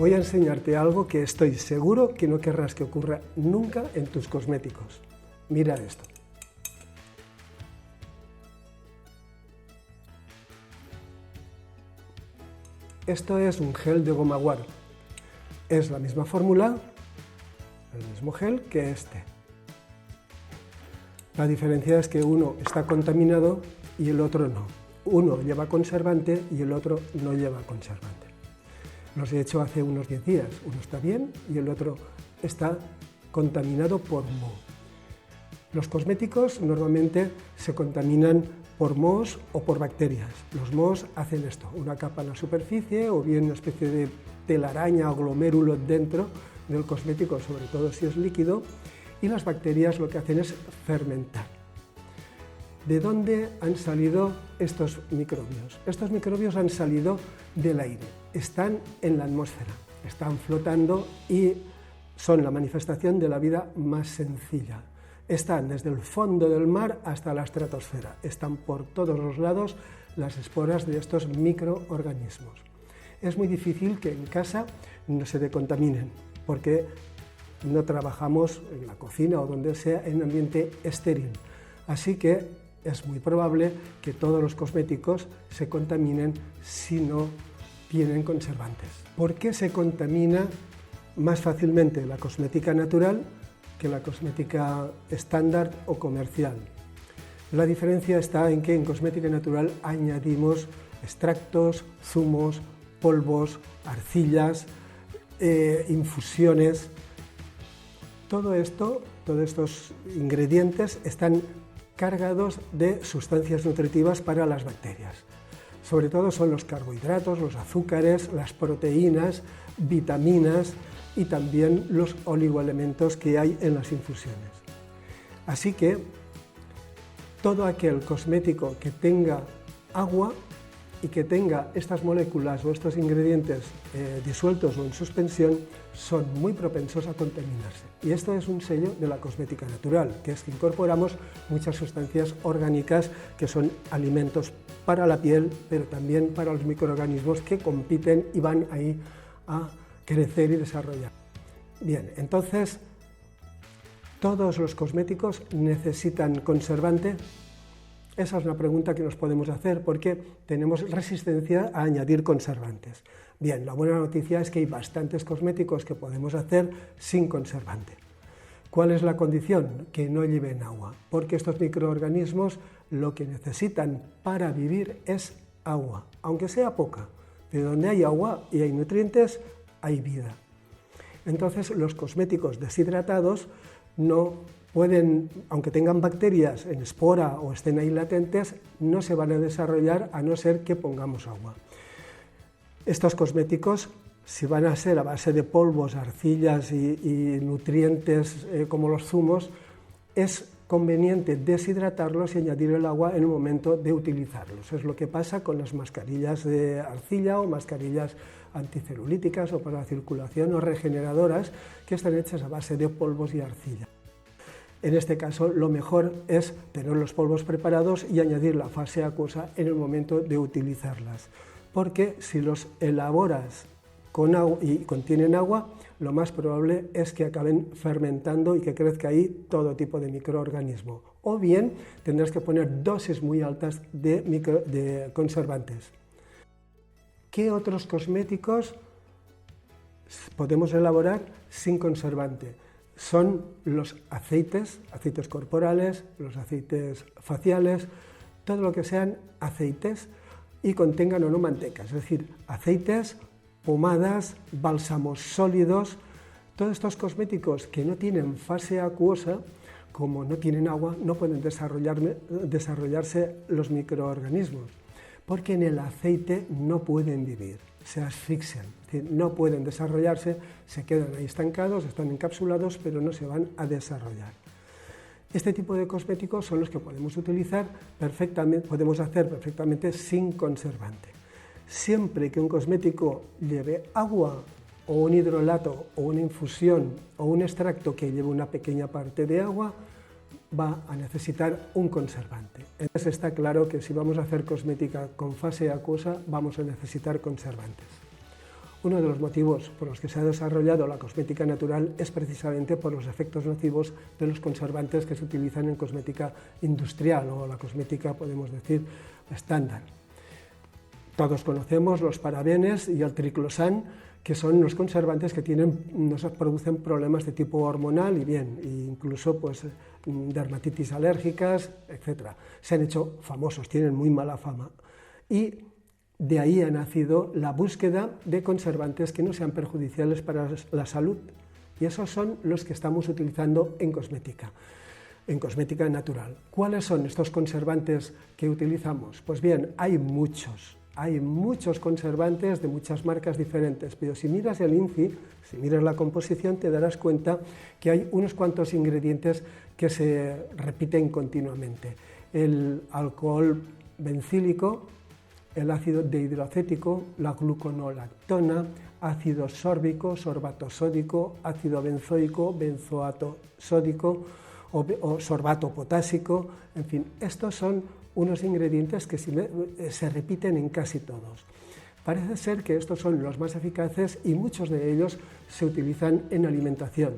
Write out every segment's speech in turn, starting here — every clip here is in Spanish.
Voy a enseñarte algo que estoy seguro que no querrás que ocurra nunca en tus cosméticos. Mira esto. Esto es un gel de goma guar. Es la misma fórmula, el mismo gel que este. La diferencia es que uno está contaminado y el otro no. Uno lleva conservante y el otro no lleva conservante. Los he hecho hace unos 10 días. Uno está bien y el otro está contaminado por moho. Los cosméticos normalmente se contaminan por mohos o por bacterias. Los mohos hacen esto, una capa en la superficie o bien una especie de telaraña o glomérulo dentro del cosmético, sobre todo si es líquido, y las bacterias lo que hacen es fermentar. ¿De dónde han salido estos microbios? Estos microbios han salido del aire, están en la atmósfera, están flotando y son la manifestación de la vida más sencilla. Están desde el fondo del mar hasta la estratosfera, están por todos los lados las esporas de estos microorganismos. Es muy difícil que en casa no se decontaminen, porque no trabajamos en la cocina o donde sea en un ambiente estéril. Así que es muy probable que todos los cosméticos se contaminen si no tienen conservantes. ¿Por qué se contamina más fácilmente la cosmética natural que la cosmética estándar o comercial? La diferencia está en que en cosmética natural añadimos extractos, zumos, polvos, arcillas, infusiones. Todo esto, todos estos ingredientes están cargados de sustancias nutritivas para las bacterias. Sobre todo son los carbohidratos, los azúcares, las proteínas, vitaminas y también los oligoelementos que hay en las infusiones. Así que todo aquel cosmético que tenga agua y que tenga estas moléculas o estos ingredientes disueltos o en suspensión son muy propensos a contaminarse. Y esto es un sello de la cosmética natural, que es que incorporamos muchas sustancias orgánicas que son alimentos para la piel, pero también para los microorganismos que compiten y van ahí a crecer y desarrollar. Bien, entonces, ¿todos los cosméticos necesitan conservante? Esa es una pregunta que nos podemos hacer porque tenemos resistencia a añadir conservantes. Bien, la buena noticia es que hay bastantes cosméticos que podemos hacer sin conservante. ¿Cuál es la condición? Que no lleven agua, porque estos microorganismos lo que necesitan para vivir es agua, aunque sea poca. De donde hay agua y hay nutrientes, hay vida. Entonces, los cosméticos deshidratados no pueden, aunque tengan bacterias en espora o estén ahí latentes, no se van a desarrollar a no ser que pongamos agua. Estos cosméticos, si van a ser a base de polvos, arcillas y nutrientes como los zumos, es conveniente deshidratarlos y añadir el agua en el momento de utilizarlos. Es lo que pasa con las mascarillas de arcilla o mascarillas anticelulíticas o para la circulación o regeneradoras que están hechas a base de polvos y arcilla. En este caso, lo mejor es tener los polvos preparados y añadir la fase acuosa en el momento de utilizarlas, porque si los elaboras con agua y contienen agua, lo más probable es que acaben fermentando y que crezca ahí todo tipo de microorganismo. O bien tendrás que poner dosis muy altas de conservantes. ¿Qué otros cosméticos podemos elaborar sin conservante? Son los aceites corporales, los aceites faciales, todo lo que sean aceites y contengan o no manteca, es decir, aceites, pomadas, bálsamos sólidos. Todos estos cosméticos que no tienen fase acuosa, como no tienen agua, no pueden desarrollarse los microorganismos, porque en el aceite no pueden vivir, se asfixian, es decir, no pueden desarrollarse, se quedan ahí estancados, están encapsulados, pero no se van a desarrollar. Este tipo de cosméticos son los que podemos utilizar perfectamente, podemos hacer perfectamente sin conservante. Siempre que un cosmético lleve agua o un hidrolato o una infusión o un extracto que lleve una pequeña parte de agua, va a necesitar un conservante. Entonces está claro que si vamos a hacer cosmética con fase acuosa, vamos a necesitar conservantes. Uno de los motivos por los que se ha desarrollado la cosmética natural es precisamente por los efectos nocivos de los conservantes que se utilizan en cosmética industrial o la cosmética, podemos decir, estándar. Todos conocemos los parabenes y el triclosan, que son los conservantes que nos producen problemas de tipo hormonal y incluso pues, dermatitis alérgicas, etc. Se han hecho famosos, tienen muy mala fama. Y de ahí ha nacido la búsqueda de conservantes que no sean perjudiciales para la salud. Y esos son los que estamos utilizando en cosmética natural. ¿Cuáles son estos conservantes que utilizamos? Pues bien, hay muchos conservantes de muchas marcas diferentes, pero si miras el INCI, si miras la composición, te darás cuenta que hay unos cuantos ingredientes que se repiten continuamente. El alcohol bencílico, el ácido dihidroacético, la gluconolactona, ácido sórbico, sorbato sódico, ácido benzoico, benzoato sódico o sorbato potásico, en fin, estos son unos ingredientes que se repiten en casi todos. Parece ser que estos son los más eficaces y muchos de ellos se utilizan en alimentación.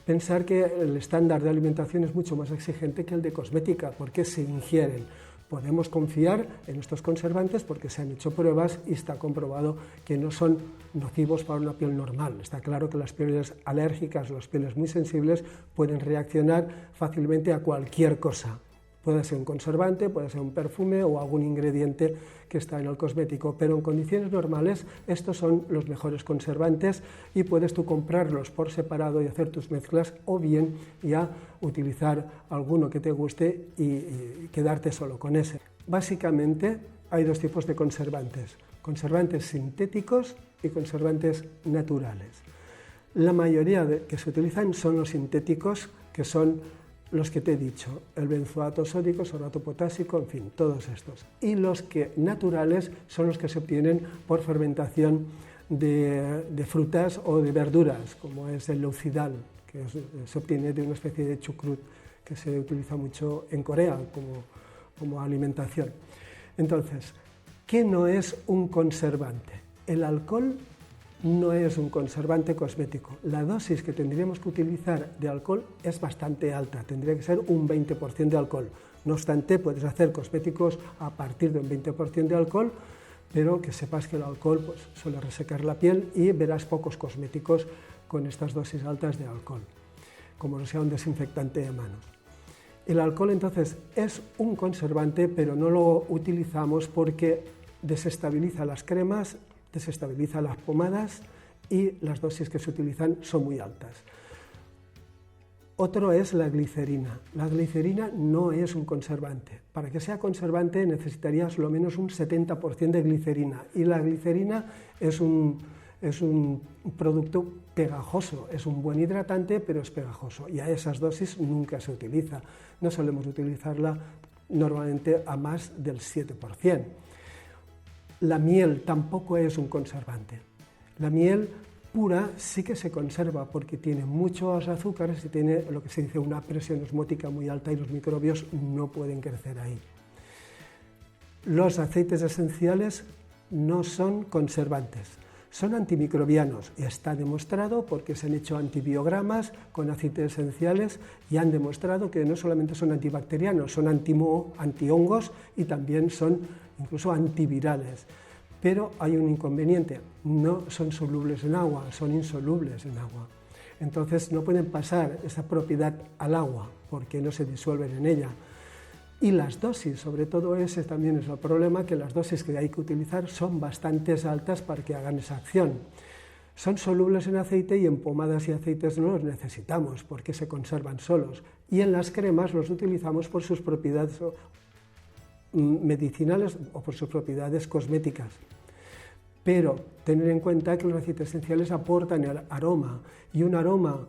Pensar que el estándar de alimentación es mucho más exigente que el de cosmética, porque se ingieren. Podemos confiar en estos conservantes porque se han hecho pruebas y está comprobado que no son nocivos para una piel normal. Está claro que las pieles alérgicas o las pieles muy sensibles pueden reaccionar fácilmente a cualquier cosa. Puede ser un conservante, puede ser un perfume o algún ingrediente que está en el cosmético, pero en condiciones normales estos son los mejores conservantes y puedes tú comprarlos por separado y hacer tus mezclas o bien ya utilizar alguno que te guste y quedarte solo con ese. Básicamente hay dos tipos de conservantes sintéticos y conservantes naturales. La mayoría que se utilizan son los sintéticos, que son los que te he dicho, el benzoato sódico, sorbato potásico, en fin, todos estos. Y los que naturales son los que se obtienen por fermentación de frutas o de verduras, como es el leucidal, que se obtiene de una especie de chucrut que se utiliza mucho en Corea como alimentación. Entonces, ¿qué no es un conservante? El alcohol no es un conservante cosmético. La dosis que tendríamos que utilizar de alcohol es bastante alta, tendría que ser un 20% de alcohol. No obstante, puedes hacer cosméticos a partir de un 20% de alcohol, pero que sepas que el alcohol pues, suele resecar la piel y verás pocos cosméticos con estas dosis altas de alcohol, como no sea un desinfectante de manos. El alcohol entonces es un conservante, pero no lo utilizamos porque desestabiliza las cremas, desestabiliza las pomadas y las dosis que se utilizan son muy altas. Otro es la glicerina. La glicerina no es un conservante. Para que sea conservante necesitarías lo menos un 70% de glicerina y la glicerina es un producto pegajoso, es un buen hidratante pero es pegajoso y a esas dosis nunca se utiliza. No solemos utilizarla normalmente a más del 7%. La miel tampoco es un conservante. La miel pura sí que se conserva porque tiene muchos azúcares y tiene lo que se dice una presión osmótica muy alta y los microbios no pueden crecer ahí. Los aceites esenciales no son conservantes, son antimicrobianos y está demostrado porque se han hecho antibiogramas con aceites esenciales y han demostrado que no solamente son antibacterianos, son antihongos y también son incluso antivirales. Pero hay un inconveniente, no son solubles en agua, son insolubles en agua. Entonces no pueden pasar esa propiedad al agua porque no se disuelven en ella. Y las dosis, sobre todo ese también es el problema, que las dosis que hay que utilizar son bastante altas para que hagan esa acción. Son solubles en aceite y en pomadas y aceites no los necesitamos porque se conservan solos. Y en las cremas los utilizamos por sus propiedades medicinales o por sus propiedades cosméticas. Pero tener en cuenta que los aceites esenciales aportan el aroma y un aroma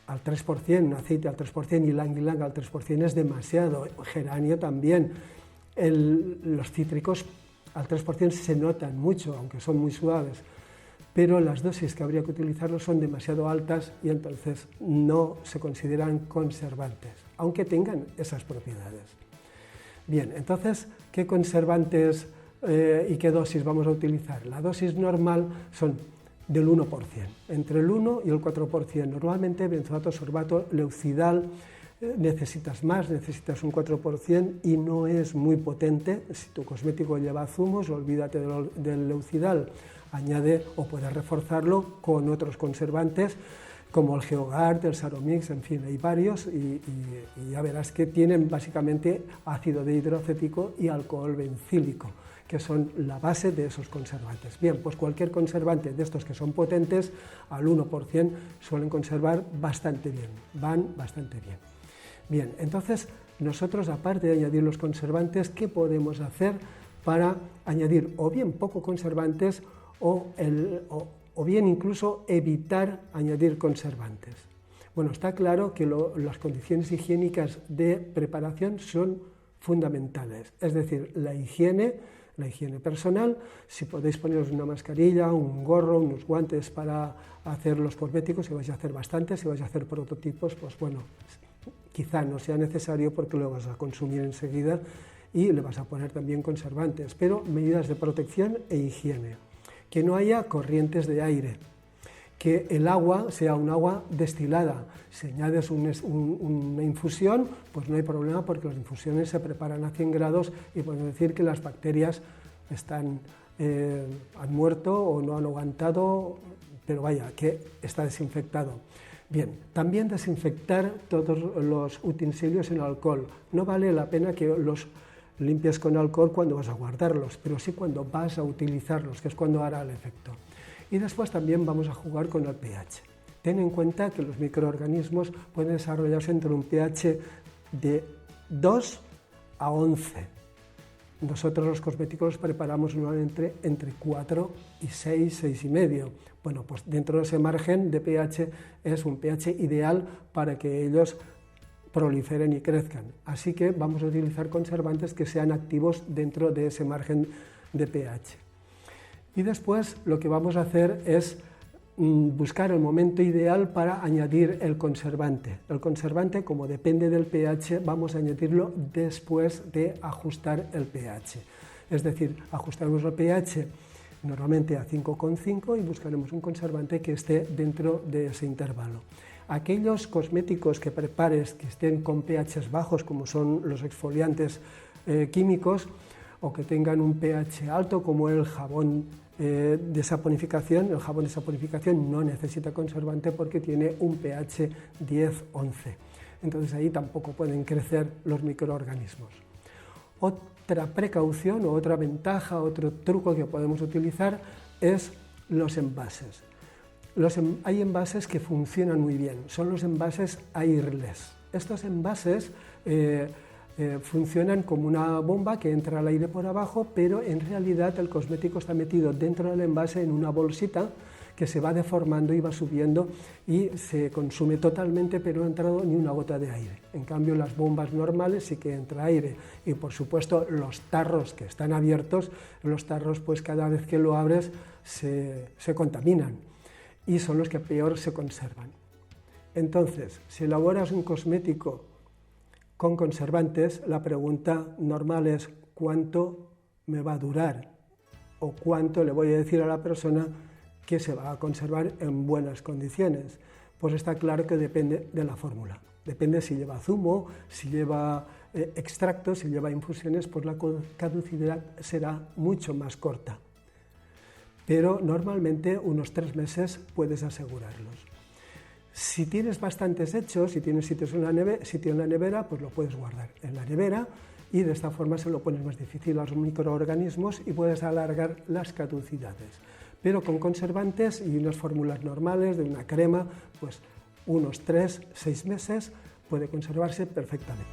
al 3%, un aceite al 3% y ylang ylang al 3% es demasiado, geranio también. Los cítricos al 3% se notan mucho, aunque son muy suaves, pero las dosis que habría que utilizarlos son demasiado altas y entonces no se consideran conservantes, aunque tengan esas propiedades. Bien, entonces, ¿qué conservantes y qué dosis vamos a utilizar? La dosis normal son del 1%, entre el 1 y el 4%. Normalmente benzoato, sorbato, leucidal, necesitas más, necesitas un 4% y no es muy potente. Si tu cosmético lleva zumos, olvídate del leucidal, añade o puedes reforzarlo con otros conservantes como el Geogard, el Saromix, en fin, hay varios y ya verás que tienen básicamente ácido dihidroacético y alcohol bencílico, que son la base de esos conservantes. Bien, pues cualquier conservante de estos que son potentes, al 1% suelen conservar bastante bien, van bastante bien. Bien, entonces nosotros, aparte de añadir los conservantes, ¿qué podemos hacer para añadir o bien poco conservantes o bien incluso evitar añadir conservantes? Bueno, está claro que las condiciones higiénicas de preparación son fundamentales, es decir, la higiene personal. Si podéis poneros una mascarilla, un gorro, unos guantes para hacer los cosméticos, si vais a hacer bastantes, si vais a hacer prototipos, pues bueno, quizá no sea necesario porque lo vas a consumir enseguida y le vas a poner también conservantes, pero medidas de protección e higiene. Que no haya corrientes de aire, que el agua sea un agua destilada. Si añades una infusión, pues no hay problema porque las infusiones se preparan a 100 grados y podemos decir que las bacterias han muerto o no han aguantado, pero vaya, que está desinfectado. Bien, también desinfectar todos los utensilios en alcohol. No vale la pena que los limpies con alcohol cuando vas a guardarlos, pero sí cuando vas a utilizarlos, que es cuando hará el efecto. Y después también vamos a jugar con el pH. Ten en cuenta que los microorganismos pueden desarrollarse entre un pH de 2 a 11. Nosotros los cosméticos los preparamos normalmente entre 4 y 6, 6,5. Bueno, pues dentro de ese margen de pH es un pH ideal para que ellos proliferen y crezcan. Así que vamos a utilizar conservantes que sean activos dentro de ese margen de pH. Y después lo que vamos a hacer es buscar el momento ideal para añadir el conservante. El conservante, como depende del pH, vamos a añadirlo después de ajustar el pH. Es decir, ajustaremos el pH normalmente a 5,5 y buscaremos un conservante que esté dentro de ese intervalo. Aquellos cosméticos que prepares que estén con pHs bajos, como son los exfoliantes químicos, o que tengan un pH alto, como el jabón de saponificación. El jabón de saponificación no necesita conservante porque tiene un pH 10-11. Entonces ahí tampoco pueden crecer los microorganismos. Otra precaución o otra ventaja, otro truco que podemos utilizar es los envases. Hay envases que funcionan muy bien, son los envases airless. Estos envases funcionan como una bomba que entra al aire por abajo, pero en realidad el cosmético está metido dentro del envase en una bolsita que se va deformando y va subiendo y se consume totalmente, pero no ha entrado ni una gota de aire. En cambio, las bombas normales sí que entra aire y, por supuesto, los tarros que están abiertos, los tarros, pues cada vez que lo abres se contaminan y son los que peor se conservan. Entonces, si elaboras un cosmético con conservantes, la pregunta normal es ¿cuánto me va a durar? O cuánto le voy a decir a la persona que se va a conservar en buenas condiciones. Pues está claro que depende de la fórmula. Depende si lleva zumo, si lleva extractos, si lleva infusiones, pues la caducidad será mucho más corta. Pero normalmente unos 3 meses puedes asegurarlos. Si tienes bastantes hechos, si tienes sitio en la nevera, pues lo puedes guardar en la nevera y de esta forma se lo pones más difícil a los microorganismos y puedes alargar las caducidades. Pero con conservantes y unas fórmulas normales de una crema, pues unos 3-6 meses puede conservarse perfectamente.